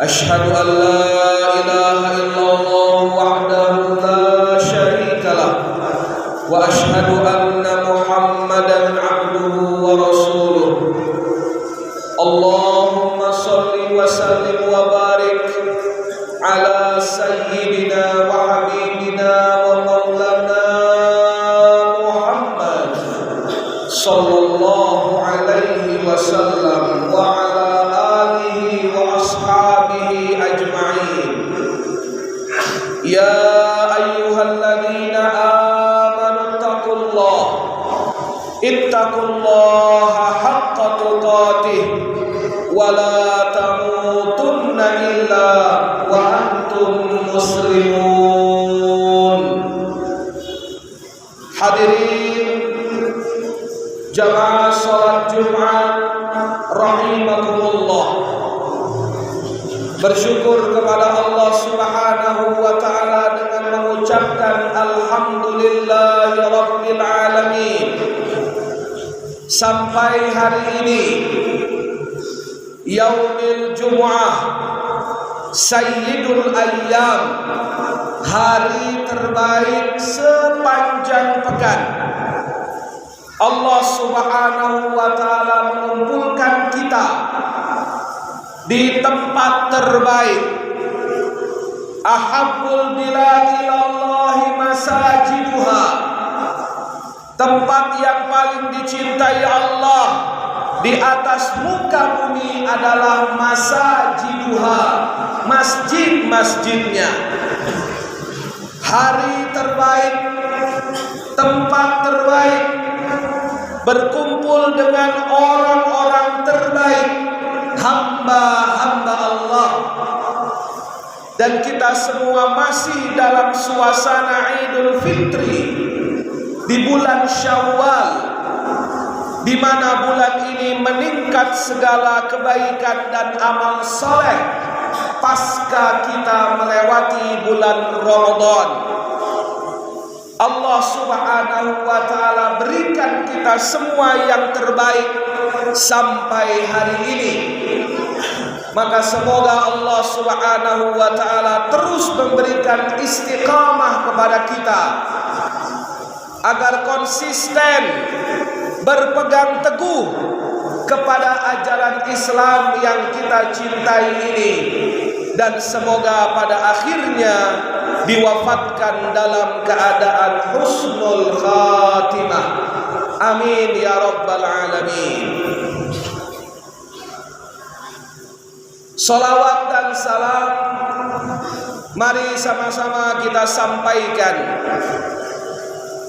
أشهد أن لا إله إلا الله وحده لا شريك له وأشهد أن محمدا عبده ورسوله اللهم صل وسلم وبارك على سيدنا وحبيبنا ومولانا محمد صلى الله عليه وسلم وعلى آله وأصحابه أجمعين. يا أيها الذين آمنوا اتقوا الله حق تقاته ولا تموتن إلا وأنتم مسلمون. Hadirin jamaah salat Jumat rahimakumullah. Bersyukur kepada Allah Subhanahu wa taala dengan mengucapkan alhamdulillahi rabbil alamin. Sampai hari ini Yaumil Jumu'ah, Sayyidul Ayyam, hari terbaik sepanjang pekan. Allah Subhanahu wa taala mengumpulkan kita di tempat terbaik. Ahabbul biladi ilallahi masajiduha, tempat yang paling dicintai Allah di atas muka bumi adalah masajiduha, masjid-masjidnya. Hari terbaik, tempat terbaik, berkumpul dengan orang-orang terbaik, hamba-hamba Allah. Dan kita semua masih dalam suasana Idul Fitri di bulan Syawal, di mana bulan ini meningkat segala kebaikan dan amal soleh pasca kita melewati bulan Ramadan. Allah Subhanahu wa taala berikan kita semua yang terbaik sampai hari ini. Maka semoga Allah Subhanahu wa taala terus memberikan istiqamah kepada kita agar konsisten berpegang teguh kepada ajaran Islam yang kita cintai ini, dan semoga pada akhirnya diwafatkan dalam keadaan husnul khatimah. Amin ya rabbal alamin. Salawat dan salam mari sama-sama kita sampaikan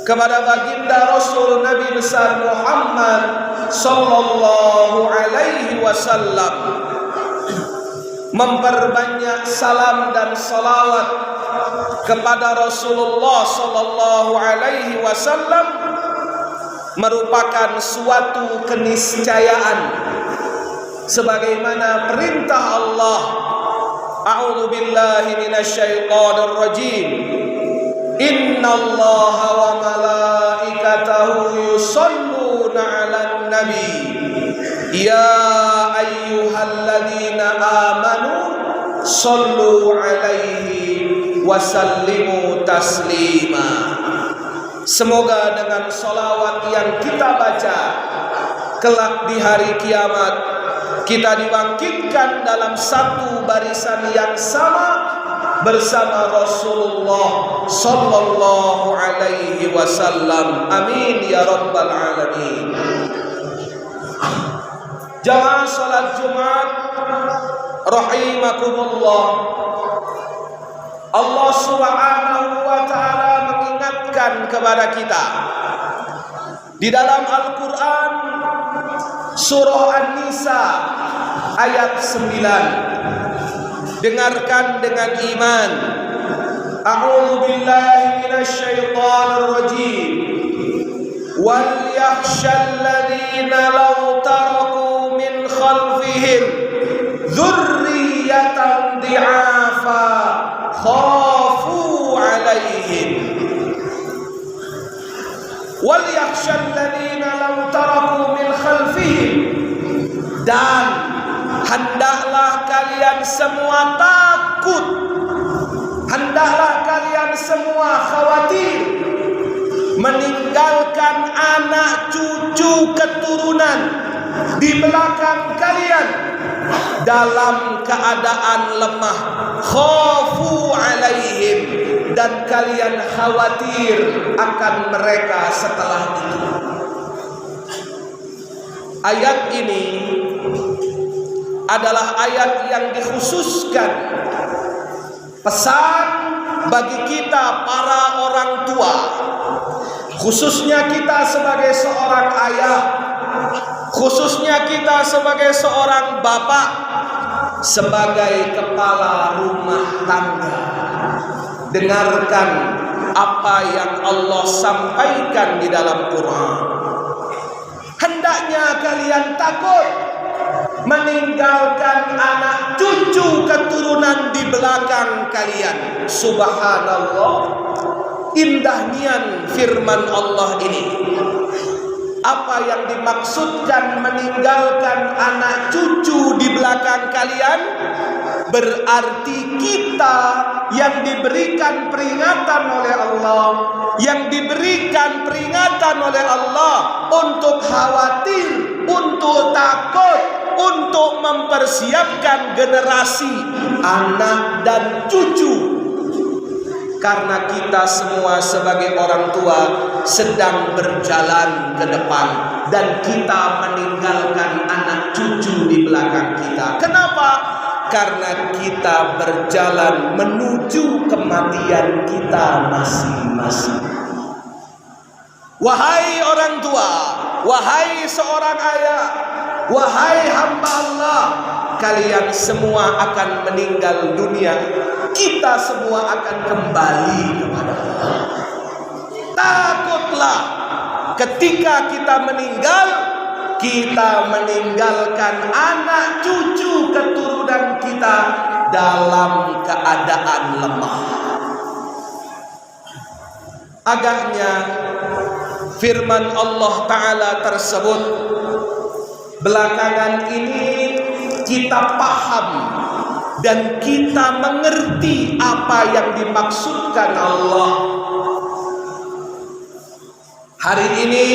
kepada baginda Rasul Nabi besar Muhammad sallallahu alaihi wasallam. Memperbanyak salam dan salawat kepada Rasulullah sallallahu alaihi wasallam merupakan suatu keniscayaan sebagaimana perintah Allah. A'udzu billahi minasyaitonir rajim. Innallaha wa malaikatahu yusholluna 'alan nabi. Ya ayyuhalladzina amanu shollu 'alaihi wa sallimu taslima. Semoga dengan sholawat yang kita baca kelak di hari kiamat kita dibangkitkan dalam satu barisan yang sama bersama Rasulullah sallallahu alaihi wasallam. Amin ya rabbal alamin. Jamaah salat Jumat rahimakumullah. Allah Subhanahu wa taala mengingatkan kepada kita di dalam Al-Qur'an surah An-Nisa ayat 9. Dengarkan dengan iman. A'udzu billahi minasyaitonir rajim. Wal yakhshal ladzina law taraku min khalfihim dzurriyyatan dhi'afa khafu 'alaihim. Wal yakhshal ladzina law taraku min khalfihim, dan hendaklah kalian semua takut, hendaklah kalian semua khawatir meninggalkan anak cucu keturunan di belakang kalian dalam keadaan lemah. Khafu alaihim, dan kalian khawatir akan mereka setelah itu. Ayat ini adalah ayat yang dikhususkan pesan bagi kita para orang tua, khususnya kita sebagai seorang ayah, khususnya kita sebagai seorang bapak, sebagai kepala rumah tangga. Dengarkan apa yang Allah sampaikan di dalam Quran. Hendaknya kalian takut meninggalkan anak cucu keturunan di belakang kalian. Subhanallah, indah nian firman Allah ini. Apa yang dimaksudkan meninggalkan anak cucu di belakang kalian? Berarti kita yang diberikan peringatan oleh Allah, yang diberikan peringatan oleh Allah untuk khawatir, untuk takut, untuk mempersiapkan generasi anak dan cucu. Karena kita semua sebagai orang tua sedang berjalan ke depan, dan kita meninggalkan anak cucu di belakang kita. Kenapa? Karena kita berjalan menuju kematian kita masing-masing. Wahai orang tua, wahai seorang ayah, wahai hamba Allah, kalian semua akan meninggal dunia. Kita semua akan kembali kepada Allah. Takutlah ketika kita meninggal, kita meninggalkan anak cucu keturunan kita dalam keadaan lemah. Agaknya firman Allah Ta'ala tersebut belakangan ini kita paham dan kita mengerti apa yang dimaksudkan Allah. Hari ini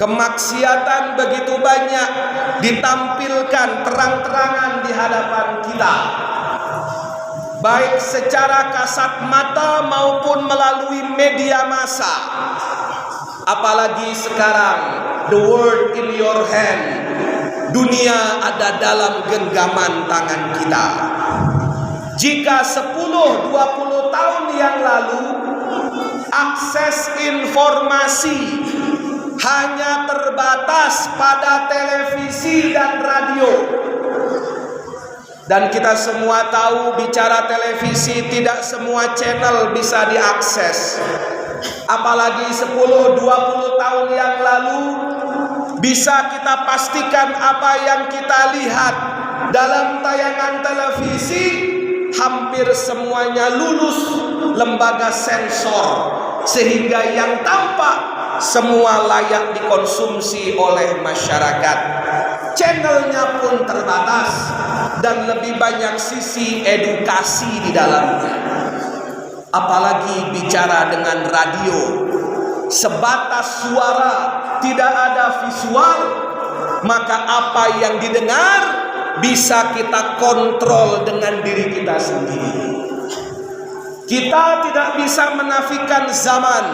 kemaksiatan begitu banyak ditampilkan terang-terangan di hadapan kita, baik secara kasat mata maupun melalui media massa. Apalagi sekarang, the world in your hand, dunia ada dalam genggaman tangan kita. Jika 10-20 tahun yang lalu akses informasi hanya terbatas pada televisi dan radio, dan kita semua tahu bicara televisi tidak semua channel bisa diakses. Apalagi 10-20 tahun yang lalu bisa kita pastikan apa yang kita lihat dalam tayangan televisi hampir semuanya lulus lembaga sensor, sehingga yang tampak semua layak dikonsumsi oleh masyarakat. Channelnya pun terbatas dan lebih banyak sisi edukasi di dalamnya. Apalagi bicara dengan radio, sebatas suara, tidak ada visual, maka apa yang didengar bisa kita kontrol dengan diri kita sendiri. Kita tidak bisa menafikan zaman,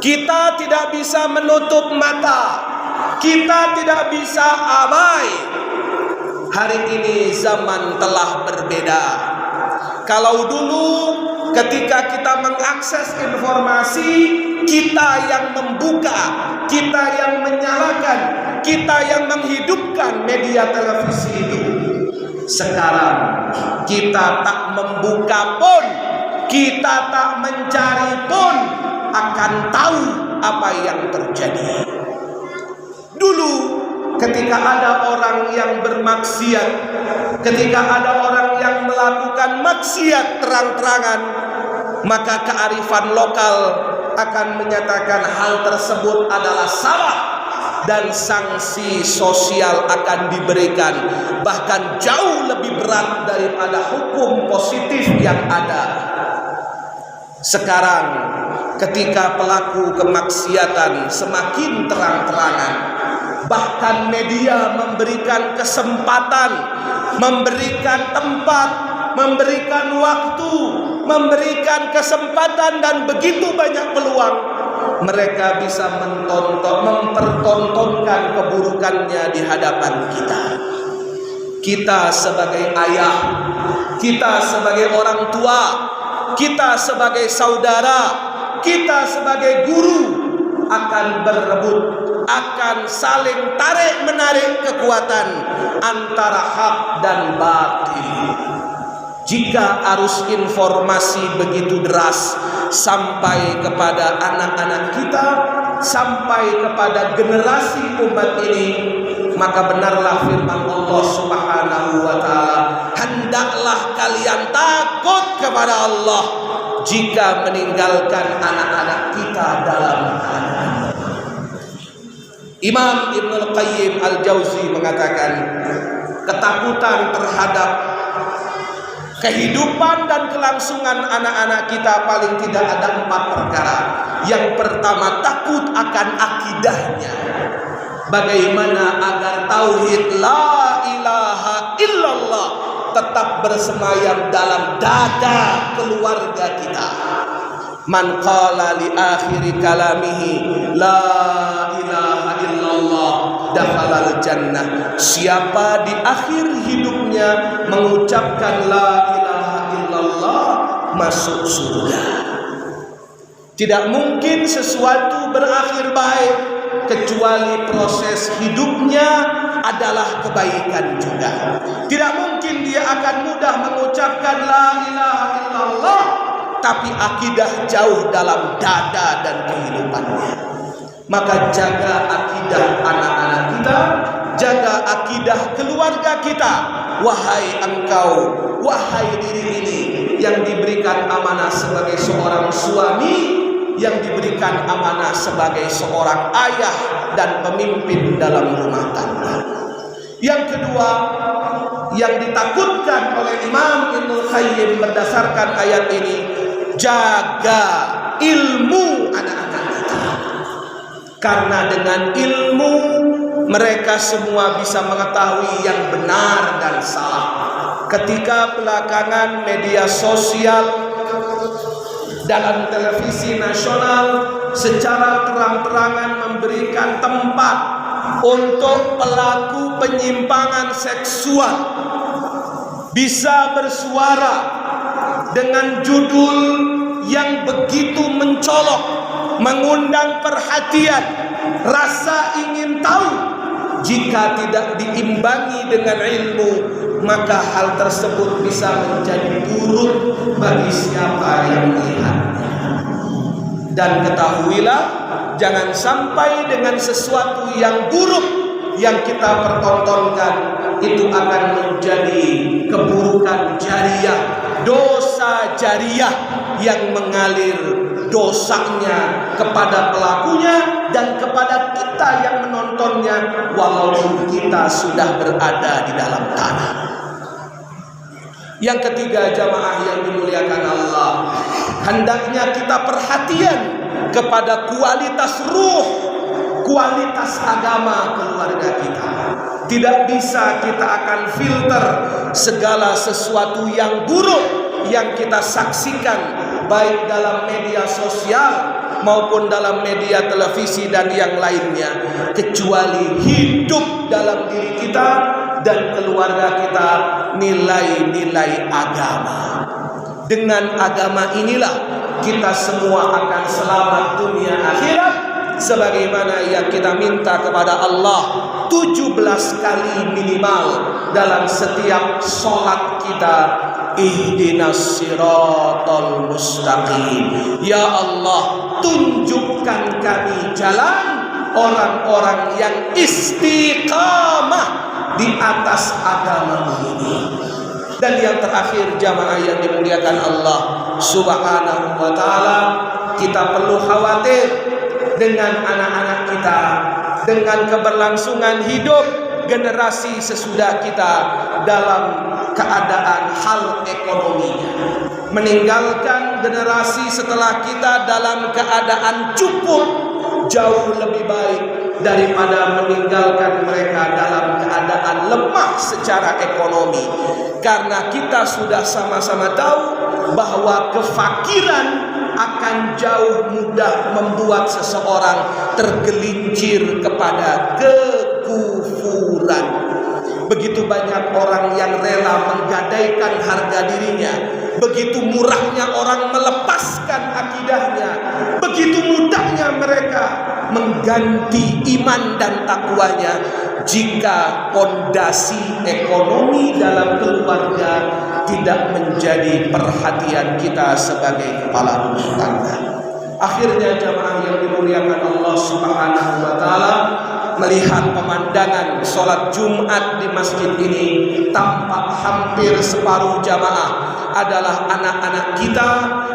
kita tidak bisa menutup mata, kita tidak bisa abai. Hari ini zaman telah berbeda. Kalau dulu ketika kita mengakses informasi, kita yang membuka, kita yang menyalakan, kita yang menghidupkan media televisi itu. Sekarang kita tak membuka pun, kita tak mencari pun, akan tahu apa yang terjadi. Dulu ketika ada orang yang bermaksiat, ketika ada orang yang melakukan maksiat terang-terangan, maka kearifan lokal akan menyatakan hal tersebut adalah salah dan sanksi sosial akan diberikan, bahkan jauh lebih berat daripada hukum positif yang ada. Sekarang ketika pelaku kemaksiatan semakin terang-terangan, bahkan media memberikan kesempatan, memberikan tempat, memberikan waktu, memberikan kesempatan dan begitu banyak peluang, mereka bisa mempertontonkan keburukannya di hadapan kita. Kita sebagai ayah, kita sebagai orang tua, kita sebagai saudara, kita sebagai guru akan berebut, akan saling tarik-menarik kekuatan antara hak dan batil. Jika arus informasi begitu deras sampai kepada anak-anak kita, sampai kepada generasi umat ini, maka benarlah firman Allah Subhanahu wa ta'ala, hendaklah kalian takut kepada Allah jika meninggalkan anak-anak kita dalam keadaan. Imam Ibnul Qayyim Al-Jauzi mengatakan, ketakutan terhadap kehidupan dan kelangsungan anak-anak kita paling tidak ada 4 perkara. Yang pertama, takut akan akidahnya. Bagaimana agar tauhid la ilaha illallah tetap bersemayam dalam dada keluarga kita. Man qala li akhiri kalamihi la ilaha illallah dakhalal jannah. Siapa di akhir hidupnya mengucapkan la ilaha illallah, masuk surga. Tidak mungkin sesuatu berakhir baik kecuali proses hidupnya adalah kebaikan juga. Tidak mungkin dia akan mudah mengucapkan la ilaha illallah tapi akidah jauh dalam dada dan kehidupannya. Maka jaga akidah anak-anak kita, jaga akidah keluarga kita. Wahai engkau, wahai diri ini yang diberikan amanah sebagai seorang suami, yang diberikan amanah sebagai seorang ayah dan pemimpin dalam rumah tangga. Yang kedua, yang ditakutkan oleh Imam Ibnul Qayyim berdasarkan ayat ini, jaga ilmu anak-anak kita. Karena dengan ilmu mereka semua bisa mengetahui yang benar dan salah. Ketika belakangan media sosial dalam televisi nasional secara terang-terangan memberikan tempat untuk pelaku penyimpangan seksual bisa bersuara dengan judul yang begitu mencolok, mengundang perhatian, rasa ingin tahu. Jika tidak diimbangi dengan ilmu, maka hal tersebut bisa menjadi buruk bagi siapa yang melihatnya. Dan ketahuilah, jangan sampai dengan sesuatu yang buruk yang kita pertontonkan itu akan menjadi keburukan jariah, dosa jariah yang mengalir dosanya kepada pelakunya dan kepada kita yang menontonnya walaupun kita sudah berada di dalam tanah. Yang ketiga, jamaah yang dimuliakan Allah, hendaknya kita perhatian kepada kualitas ruh, kualitas agama keluarga kita. Tidak bisa kita akan filter segala sesuatu yang buruk yang kita saksikan baik dalam media sosial maupun dalam media televisi dan yang lainnya, kecuali hidup dalam diri kita dan keluarga kita nilai-nilai agama. Dengan agama inilah kita semua akan selamat dunia akhirat, sebagaimana yang kita minta kepada Allah 17 kali minimal dalam setiap sholat kita. Ihdinas siratal mustaqim. Ya Allah, tunjukkan kami jalan orang-orang yang istiqamah di atas agama ini. Dan yang terakhir, jamaah yang dimuliakan Allah Subhanahu wa ta'ala, kita perlu khawatir dengan anak-anak kita dengan keberlangsungan hidup generasi sesudah kita dalam keadaan hal ekonominya, meninggalkan generasi setelah kita dalam keadaan cukup jauh lebih baik daripada meninggalkan mereka dalam keadaan lemah secara ekonomi. Karena kita sudah sama-sama tahu bahwa kefakiran akan jauh mudah membuat seseorang tergelincir kepada kekufuran. Begitu banyak orang yang rela menggadaikan harga dirinya, begitu murahnya orang melepaskan akidahnya, begitu mudahnya mereka mengganti iman dan takwanya jika pondasi ekonomi dalam keluarga tidak menjadi perhatian kita sebagai kepala rumah tangga. Akhirnya jamaah yang dimuliakan Allah Subhanahu wa taala, melihat pemandangan sholat Jumat di masjid ini, tampak hampir separuh jamaah adalah anak-anak kita,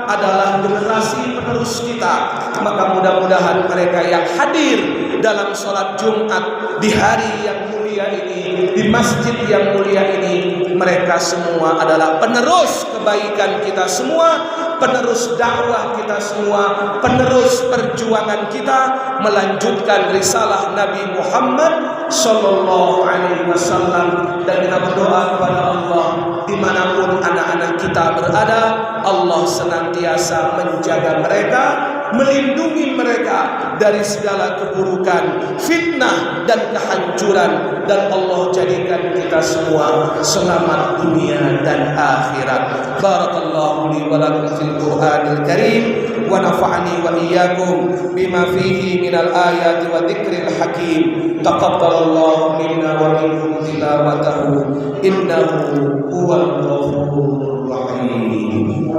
adalah generasi penerus kita. Maka mudah-mudahan mereka yang hadir dalam sholat Jumat di hari yang mulia ini, di masjid yang mulia ini, mereka semua adalah penerus kebaikan kita semua, penerus dakwah kita semua, penerus perjuangan kita melanjutkan risalah Nabi Muhammad Sallallahu Alaihi Wasallam. Dan kita berdoa kepada Allah, dimanapun anak-anak kita berada, Allah senantiasa menjaga mereka, melindungi mereka dari segala keburukan, fitnah dan kehancuran, dan Allah jadikan kita semua selamat dunia dan akhirat. Barakallahu li wa lakum fil Qur'anil Karim wa nafa'ani wa iyyakum bima fihi minal ayati wa dzikril hakim. Taqabbalallahu minna wa minkum tilawatahu innahu huwal ghafurur rahim.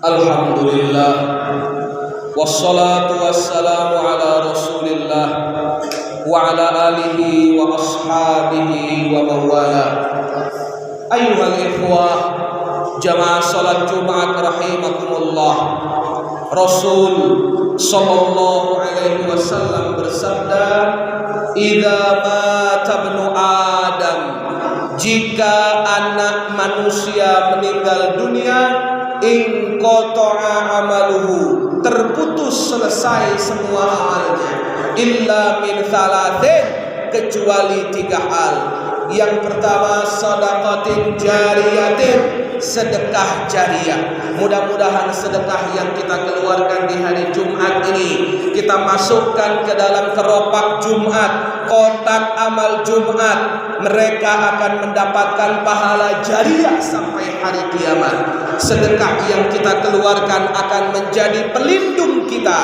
Alhamdulillah, wassalatu wassalamu ala rasulillah wa ala alihi wa ashabihi wa mawala. Ayuhal ikhwah, jamaah salat Jumat rahimakumullah. Rasul sallallahu alaihi wasallam bersabda, idza mata ibnu Adam, jika anak manusia meninggal dunia, in qata'a amaluhu, terputus selesai semua amalnya, illa min thalathin, kecuali 3 hal. Yang pertama, sadaqatin jariyatin, sedekah jariah. Mudah-mudahan sedekah yang kita keluarkan di hari Jumat ini kita masukkan ke dalam keropak Jumat, kotak amal Jumat. Mereka akan mendapatkan pahala jariah sampai hari kiamat. Sedekah yang kita keluarkan akan menjadi pelindung kita,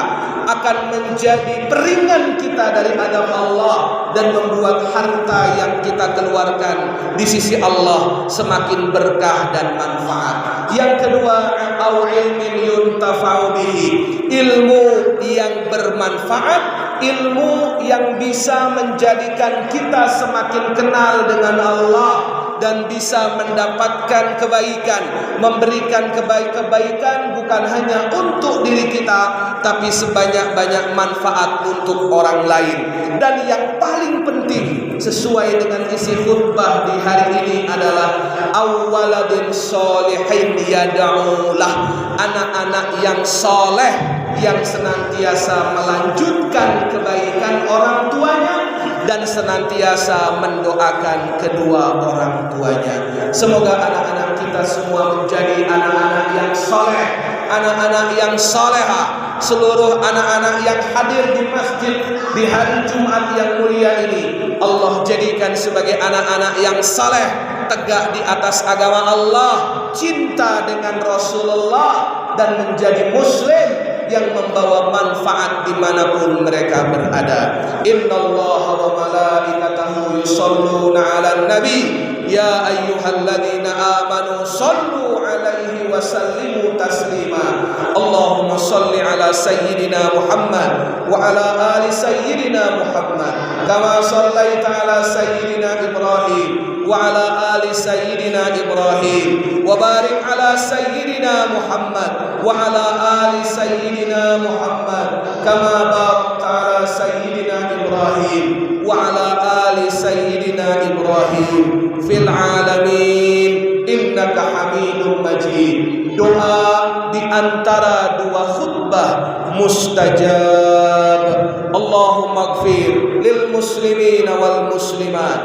akan menjadi peringan kita dari adab Allah, dan membuat harta yang kita keluarkan di sisi Allah semakin berkah dan manfaat. Yang kedua, au ilmin yuntafa'u bihi, ilmu yang bermanfaat, ilmu yang bisa menjadikan kita semakin kenal dengan Allah dan bisa mendapatkan kebaikan, memberikan kebaikan bukan hanya untuk diri kita, tapi sebanyak-banyak manfaat untuk orang lain. Dan yang paling penting sesuai dengan isi khutbah di hari ini adalah awwaladin sholihin yad'ulah, anak-anak yang soleh yang senantiasa melanjutkan kebaikan orang tuanya dan senantiasa mendoakan kedua orang tuanya. Semoga anak-anak kita semua menjadi anak-anak yang soleh, anak-anak yang soleha. Seluruh anak-anak yang hadir di masjid di hari Jumat yang mulia ini, Allah jadikan sebagai anak-anak yang saleh, tegak di atas agama Allah, cinta dengan Rasulullah, dan menjadi muslim yang membawa manfaat dimanapun mereka berada. Innallaha wa malaikatahu yusholluna 'alan nabi ya ayyuhalladzina amanu shallu 'alaihi wa sallimu taslima. Allahumma shalli 'ala sayyidina Muhammad wa 'ala ali sayyidina Muhammad kama shallaita 'ala sayyidina Ibrahim wa 'ala ali sayyidina Ibrahim wa barik 'ala sayyidina Muhammad wa 'ala ali sayyidina Muhammad kama barakta 'ala sayyidina Ibrahim wa 'ala ali sayyidina Ibrahim fil alamin innaka Hamidum Majid. Doa di antara dua khutbah mustajab. Allahumma ighfir lil muslimina wal muslimat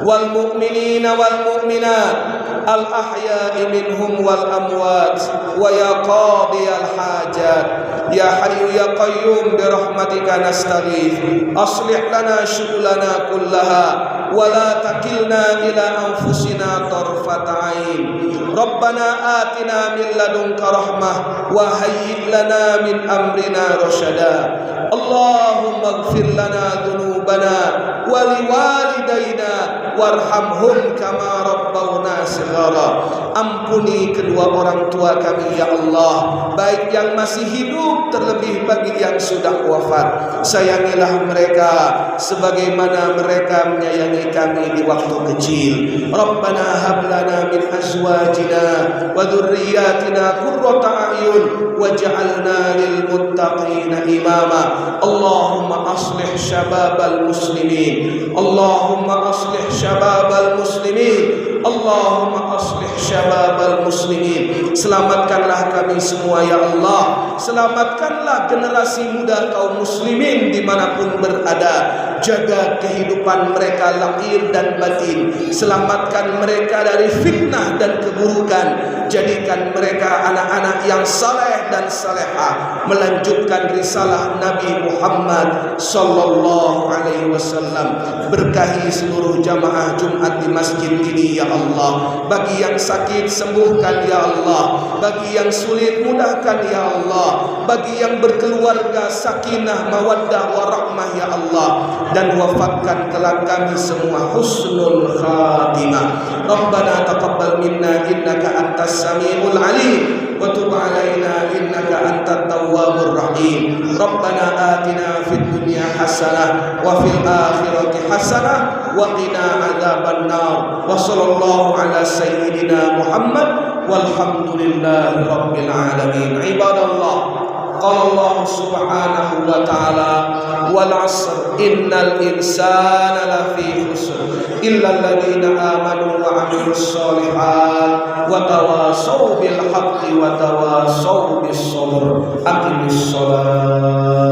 wal mu'minina wal mu'minat al ahya'i minhum wal amwat wa ya qadiyal hajat ya hayyu ya qayyum bi rahmatika nastaghith aslih lana syughulana kullaha wa la takilna ila anfusina tarfata ain. Rabbana atina min ladunka rahmah wa hayyi lana min amrina rasyada. Allahumma ighfir lana dhunubana wa liwalidayna warhamhum kama rabbawna shighara. Ampuni kedua orang tua kami ya Allah, baik yang masih hidup terlebih bagi yang sudah wafat. Sayangilah mereka sebagaimana mereka menyayangi kami di waktu kecil. Rabbana hab lana min azwajina wa dhurriyyatina qurrata a'yun waj'alna lil muttaqina imama. Allahumma aslih syababal muslimin. Allahumma aslih syababal muslimin. Allahumma aslih syababal muslimin. Selamatkanlah kami semua ya Allah. Selamatkanlah generasi muda kaum muslimin dimanapun berada. Jaga kehidupan mereka lahir dan batin. Selamatkan mereka dari fitnah dan keburukan. Jadikan mereka anak-anak yang saleh dan salehah, melanjutkan risalah Nabi Muhammad sallallahu alaihi wasallam. Berkahi seluruh jamaah Jumat di masjid ini ya Allah. Bagi yang sakit sembuhkan ya Allah. Bagi yang sulit mudahkan ya Allah. Bagi yang berkeluarga sakinah mawaddah warahmah ya Allah. Dan wafatkan kelak kami semua husnul khatimah. Rabbana taqabbal minna innaka antas samiul alim wa tub alaina innaka antat tawwabur rahim. Rabbana atina fid dunya hasanah wa fil akhirati hasanah wa qina adzabannar. Wa sallallahu ala sayyidina Muhammad walhamdulillahi rabbil alamin. Ibadallah, qala Allah subhanahu wa ta'ala wal 'asr innal insana lafi khusr illa alladhina amanu wa 'amilus shalihat wa tawasaw bil haqqi wa tawasaw bis sabr. Aqimis shalah.